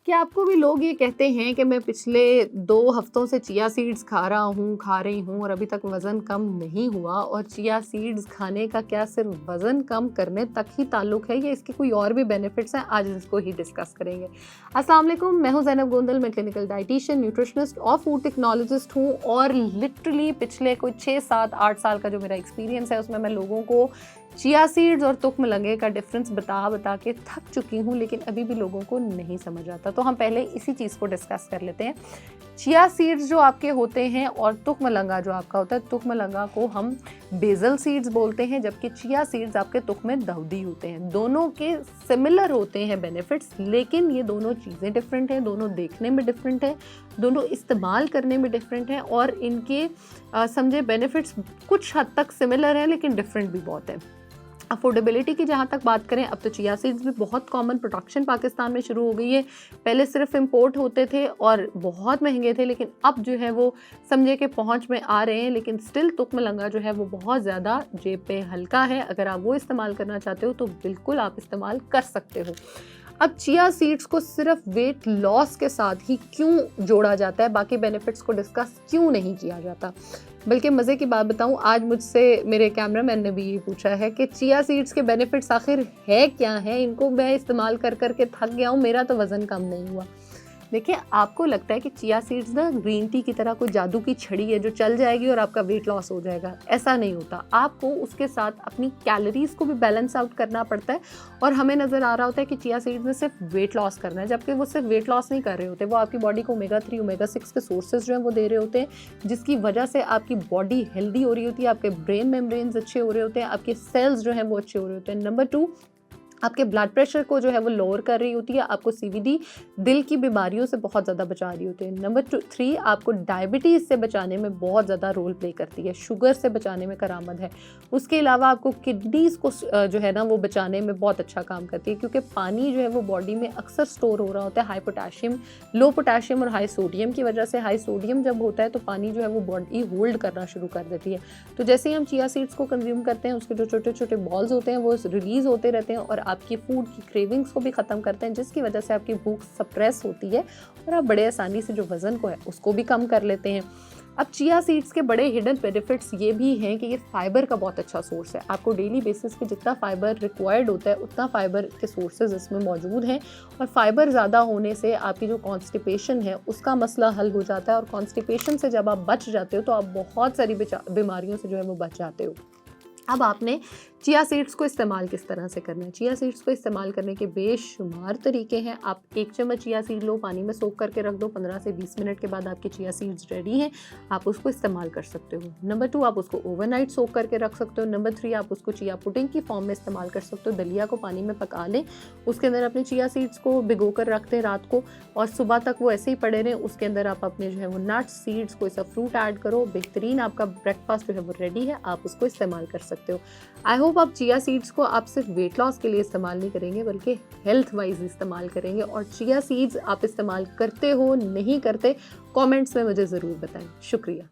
क्या आपको भी लोग ये कहते हैं कि मैं पिछले 2 हफ्तों से चिया सीड्स खा रही हूँ और अभी तक वज़न कम नहीं हुआ और चिया सीड्स खाने का क्या सिर्फ वज़न कम करने तक ही ताल्लुक है या इसके कोई और भी बेनिफिट्स हैं? आज इसको ही डिस्कस करेंगे। अस्सलाम वालेकुम, मैं हूँ ज़ैनब गोंदल, मैं क्लिनिकल डाइटिशियन, न्यूट्रिशनिस्ट और फूड टेक्नोलॉजिस्ट हूँ और लिटरली पिछले कोई 6, 7, 8 साल का जो मेरा एक्सपीरियंस है उसमें मैं लोगों को चिया सीड्स और तुख्म लंगे का डिफरेंस बता बता के थक चुकी हूँ, लेकिन अभी भी लोगों को नहीं समझ आता। तो हम पहले इसी चीज़ को डिस्कस कर लेते हैं। चिया सीड्स जो आपके होते हैं और तुख्म लंगा जो आपका होता है, तुख्म लंगा को हम बेसल सीड्स बोलते हैं, जबकि चिया सीड्स आपके तुख्म दाऊदी होते हैं। दोनों के सिमिलर होते हैं बेनिफिट्स, लेकिन ये दोनों चीज़ें डिफरेंट हैं, दोनों देखने में डिफरेंट है, दोनों इस्तेमाल करने में डिफरेंट है और इनके समझे बेनिफिट्स कुछ हद तक सिमिलर हैं लेकिन डिफरेंट भी बहुत है। अफोर्डेबिलिटी की जहाँ तक बात करें, अब तो चिया सीड्स भी बहुत कॉमन प्रोडक्शन पाकिस्तान में शुरू हो गई है। पहले सिर्फ इंपोर्ट होते थे और बहुत महंगे थे, लेकिन अब जो है वो समझे कि पहुंच में आ रहे हैं। लेकिन स्टिल तुख्म लंगा जो है वो बहुत ज़्यादा जेब पे हल्का है। अगर आप वो इस्तेमाल करना चाहते हो तो बिल्कुल आप इस्तेमाल कर सकते हो। अब चिया सीड्स को सिर्फ वेट लॉस के साथ ही क्यों जोड़ा जाता है, बाकी बेनिफिट्स को डिस्कस क्यों नहीं किया जाता? बल्कि मज़े की बात बताऊं, आज मुझसे मेरे कैमरामैन ने भी ये पूछा है कि चिया सीड्स के बेनिफिट्स आखिर है क्या है, इनको मैं इस्तेमाल कर कर के थक गया हूँ, मेरा तो वज़न कम नहीं हुआ। देखिए, आपको लगता है कि चिया सीड्स ना ग्रीन टी की तरह कोई जादू की छड़ी है जो चल जाएगी और आपका वेट लॉस हो जाएगा। ऐसा नहीं होता। आपको उसके साथ अपनी कैलोरीज को भी बैलेंस आउट करना पड़ता है और हमें नज़र आ रहा होता है कि चिया सीड्स में सिर्फ वेट लॉस करना है, जबकि वो सिर्फ वेट लॉस नहीं कर रहे होते, वो आपकी बॉडी को ओमेगा 3 ओमेगा 6 के सोर्सेज जो है वो दे रहे होते हैं, जिसकी वजह से आपकी बॉडी हेल्दी हो रही होती है, आपके ब्रेन मेम्ब्रेन्स अच्छे हो रहे होते हैं, आपके सेल्स जो हैं वो अच्छे हो रहे होते हैं। नंबर 2, आपके ब्लड प्रेशर को जो है वो लोअर कर रही होती है, आपको सीवीडी दिल की बीमारियों से बहुत ज़्यादा बचा रही होती है। नंबर 3, आपको डायबिटीज़ से बचाने में बहुत ज़्यादा रोल प्ले करती है, शुगर से बचाने में करामद है। उसके अलावा आपको किडनीज़ को जो है ना वो बचाने में बहुत अच्छा काम करती है, क्योंकि पानी जो है वो बॉडी में अक्सर स्टोर हो रहा होता है हाई पोटाशियम, लो पोटाशियम और हाई सोडियम की वजह से। हाई सोडियम जब होता है तो पानी जो है वो बॉडी होल्ड करना शुरू कर देती है। तो जैसे ही हम चिया सीड्स को कंज्यूम करते हैं, उसके जो छोटे छोटे बॉल्स होते हैं वो रिलीज़ होते रहते हैं और आपकी फूड की क्रेविंग्स को भी ख़त्म करते हैं, जिसकी वजह से आपकी भूख सप्रेस होती है और आप बड़े आसानी से जो वज़न को है उसको भी कम कर लेते हैं। अब चिया सीड्स के बड़े हिडन बेनिफिट्स ये भी हैं कि ये फाइबर का बहुत अच्छा सोर्स है। आपको डेली बेसिस पे जितना फाइबर रिक्वायर्ड होता है उतना फाइबर के सोर्सेज इसमें मौजूद हैं और फाइबर ज़्यादा होने से आपकी जो कॉन्स्टिपेशन है उसका मसला हल हो जाता है और कॉन्स्टिपेशन से जब आप बच जाते हो तो आप बहुत सारी बीमारियों से जो है वो बच जाते हो। अब आपने चिया सीड्स को इस्तेमाल किस तरह से करना है? चिया सीड्स को इस्तेमाल करने के बेशुमार तरीके हैं। आप 1 चम्मच चिया सीड लो, पानी में सोक करके रख दो, 15 से 20 मिनट के बाद आपके चिया सीड्स रेडी हैं, आप उसको इस्तेमाल कर सकते हो। नंबर 2, आप उसको ओवरनाइट सोक करके रख सकते हो। नंबर 3, आप उसको चिया पुडिंग की फॉर्म में इस्तेमाल कर सकते हो। दलिया को पानी में पका लें, उसके अंदर अपने चिया सीड्स को भिगो कर रख दें रात को और सुबह तक वो ऐसे ही पड़े रहें। उसके अंदर आप अपने जो है वो नट्स, सीड्स, कोई सा फ्रूट ऐड करो, बेहतरीन आपका ब्रेकफास्ट जो है वो रेडी है, आप उसको इस्तेमाल कर सकते हो। आई होप आप चिया सीड्स को आप सिर्फ वेट लॉस के लिए इस्तेमाल नहीं करेंगे बल्कि हेल्थ वाइज इस्तेमाल करेंगे। और चिया सीड्स आप इस्तेमाल करते हो नहीं करते, कमेंट्स में मुझे ज़रूर बताएं। शुक्रिया।